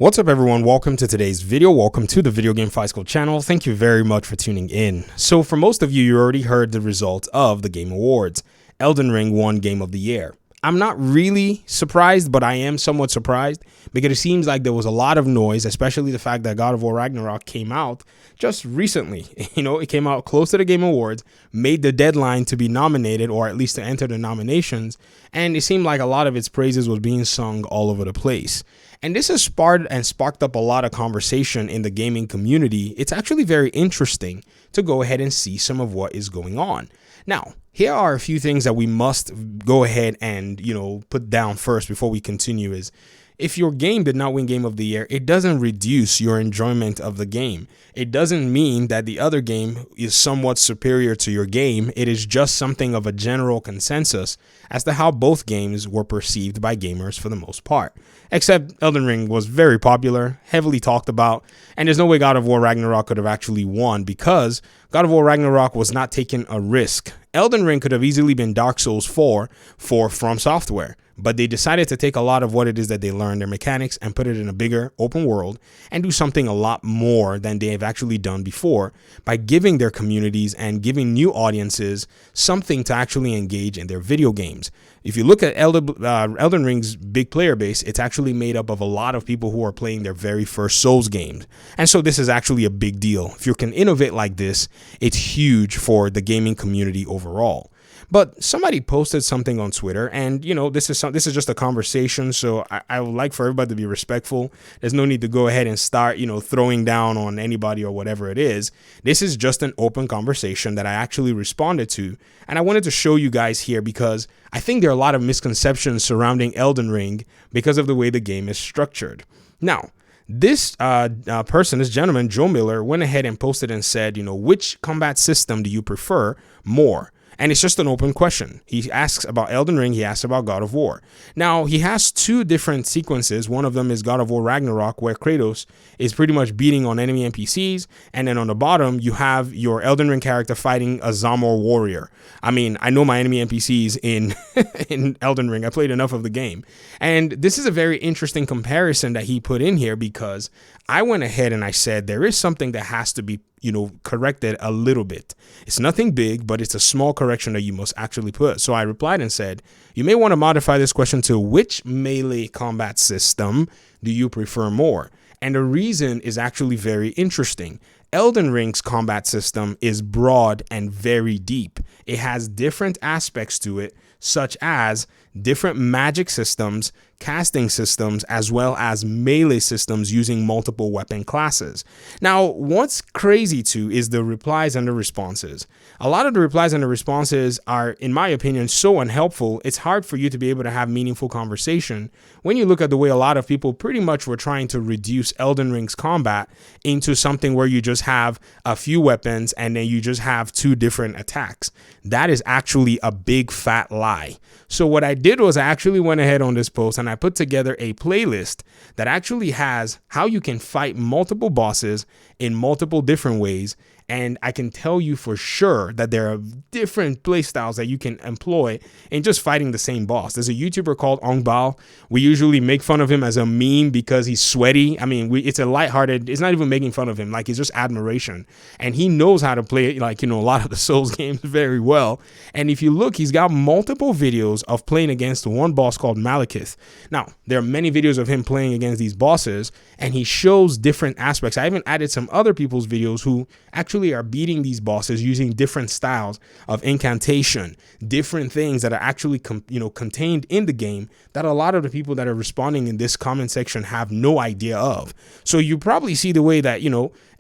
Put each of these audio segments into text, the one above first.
What's up everyone, welcome to today's video. Welcome to the Video Game Fight School channel. Thank you very much for tuning in. So for most of you, you already heard the results of the Game Awards. Elden Ring won Game of the Year. I'm not really surprised, but I am somewhat surprised because it seems like there was a lot of noise, especially the fact that God of War Ragnarok came out just recently. It came out close to the Game Awards, made the deadline to be nominated or at least to enter the nominations, and it seemed like a lot of its praises was being sung all over the place. And this has sparked up a lot of conversation in the gaming community. It's actually very interesting to go ahead and see some of what is going on. Now, here are a few things that we must go ahead and, put down first before we continue is, if your game did not win Game of the Year, it doesn't reduce your enjoyment of the game. It doesn't mean that the other game is somewhat superior to your game. It is just something of a general consensus as to how both games were perceived by gamers for the most part. Except Elden Ring was very popular, heavily talked about, and there's no way God of War Ragnarok could have actually won because God of War Ragnarok was not taking a risk. Elden Ring could have easily been Dark Souls 4 for From Software, but they decided to take a lot of what it is that they learned, their mechanics, and put it in a bigger open world and do something a lot more than they have actually done before by giving their communities and giving new audiences something to actually engage in their video games. If you look at Elden Ring's big player base, it's actually made up of a lot of people who are playing their very first Souls games. And so this is actually a big deal. If you can innovate like this, it's huge for the gaming community overall. But somebody posted something on Twitter, and this is just a conversation, so I would like for everybody to be respectful. There's no need to go ahead and start throwing down on anybody or whatever it is. This is just an open conversation that I actually responded to, and I wanted to show you guys here because I think there are a lot of misconceptions surrounding Elden Ring because of the way the game is structured. Now, this this gentleman, Joe Miller, went ahead and posted and said, which combat system do you prefer more? And it's just an open question. He asks about Elden Ring. He asks about God of War. Now, he has two different sequences. One of them is God of War Ragnarok, where Kratos is pretty much beating on enemy NPCs. And then on the bottom, you have your Elden Ring character fighting a Zamor warrior. I mean, I know my enemy NPCs in Elden Ring. I played enough of the game. And this is a very interesting comparison that he put in here because I went ahead and I said there is something that has to be corrected a little bit. It's nothing big, but it's a small correction that you must actually put. So I replied and said, you may want to modify this question to which melee combat system do you prefer more? And the reason is actually very interesting. Elden Ring's combat system is broad and very deep. It has different aspects to it, such as different magic systems, casting systems, as well as melee systems using multiple weapon classes. Now, what's crazy too is the replies and the responses. A lot of the replies and the responses are, in my opinion, so unhelpful. It's hard for you to be able to have meaningful conversation when you look at the way a lot of people pretty much were trying to reduce Elden Ring's combat into something where you just have a few weapons and then you just have two different attacks. That is actually a big fat lie. So what I did was I actually went ahead on this post and I put together a playlist that actually has how you can fight multiple bosses in multiple different ways. And I can tell you for sure that there are different play styles that you can employ in just fighting the same boss. There's a YouTuber called Ongbal. We usually make fun of him as a meme because he's sweaty. I mean, it's a lighthearted, it's not even making fun of him. Like, it's just admiration. And he knows how to play, a lot of the Souls games very well. And if you look, he's got multiple videos of playing against one boss called Malekith. Now, there are many videos of him playing against these bosses, and he shows different aspects. I even added some other people's videos who actually are beating these bosses using different styles of incantation, different things that are actually contained in the game that a lot of the people that are responding in this comment section have no idea of. So you probably see the way that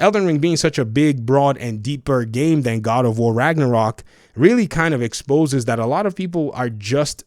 Elden Ring being such a big, broad, and deeper game than God of War Ragnarok really kind of exposes that a lot of people are just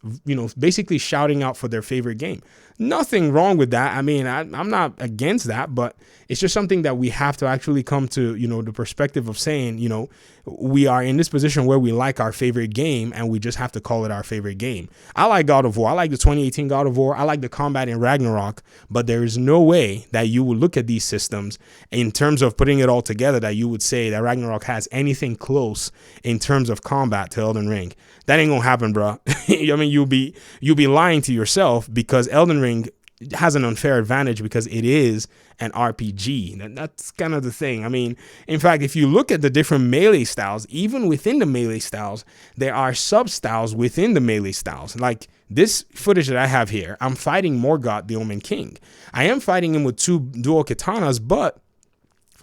basically shouting out for their favorite game. Nothing wrong with that. I mean, I'm not against that, but it's just something that we have to actually come to, the perspective of saying, we are in this position where we like our favorite game and we just have to call it our favorite game. I like God of War. I like the 2018 God of War. I like the combat in Ragnarok, but there is no way that you would look at these systems in terms of putting it all together that you would say that Ragnarok has anything close in terms of combat to Elden Ring. That ain't gonna happen, bro. I mean, you'll be lying to yourself because Elden Ring has an unfair advantage because it is an RPG. That's kind of the thing. I mean, in fact, if you look at the different melee styles, even within the melee styles, there are sub styles within the melee styles. Like this footage that I have here, I'm fighting Morgoth, the Omen King. I am fighting him with 2 dual katanas, but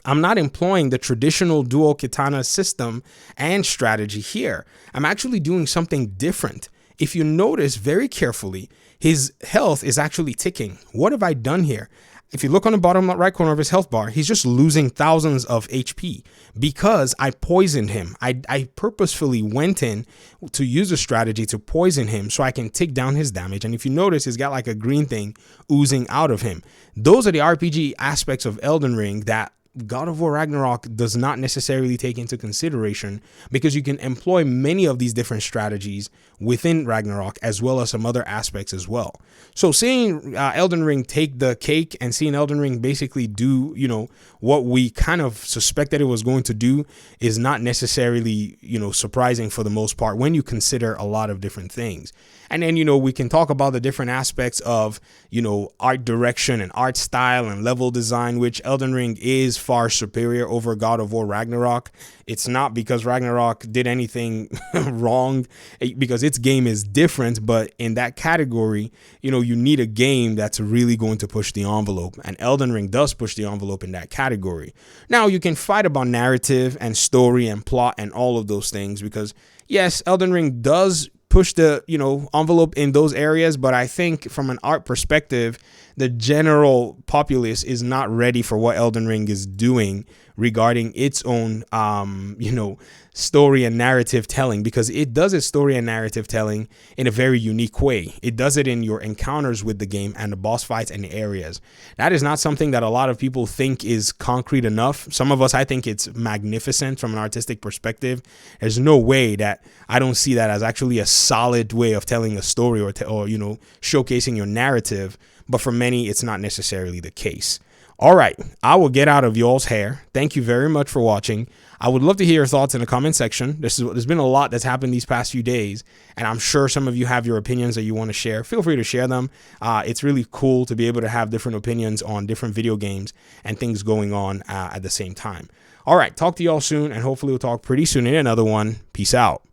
I'm not employing the traditional dual katana system and strategy here. I'm actually doing something different. If you notice very carefully, his health is actually ticking. What have I done here? If you look on the bottom right corner of his health bar, he's just losing thousands of HP because I poisoned him. I purposefully went in to use a strategy to poison him so I can take down his damage. And if you notice, he's got like a green thing oozing out of him. Those are the RPG aspects of Elden Ring that God of War Ragnarok does not necessarily take into consideration, because you can employ many of these different strategies within Ragnarok as well as some other aspects as well. So seeing Elden Ring take the cake and seeing Elden Ring basically do, what we kind of suspected it was going to do is not necessarily, surprising for the most part when you consider a lot of different things. And then, we can talk about the different aspects of, art direction and art style and level design, which Elden Ring is far superior over God of War Ragnarok. It's not because Ragnarok did anything wrong, because its game is different. But in that category, you need a game that's really going to push the envelope. And Elden Ring does push the envelope in that category. Now, you can fight about narrative and story and plot and all of those things, because, yes, Elden Ring does push the envelope in those areas, but I think from an art perspective, the general populace is not ready for what Elden Ring is doing regarding its own story and narrative telling, because it does its story and narrative telling in a very unique way. It does it in your encounters with the game and the boss fights and the areas. That is not something that a lot of people think is concrete enough. Some of us, I think it's magnificent from an artistic perspective. There's no way that I don't see that as actually a solid way of telling a story or showcasing your narrative. But for many, it's not necessarily the case. All right, I will get out of y'all's hair. Thank you very much for watching. I would love to hear your thoughts in the comment section. There's been a lot that's happened these past few days, and I'm sure some of you have your opinions that you want to share. Feel free to share them. It's really cool to be able to have different opinions on different video games and things going on at the same time. All right, talk to y'all soon, and hopefully we'll talk pretty soon in another one. Peace out.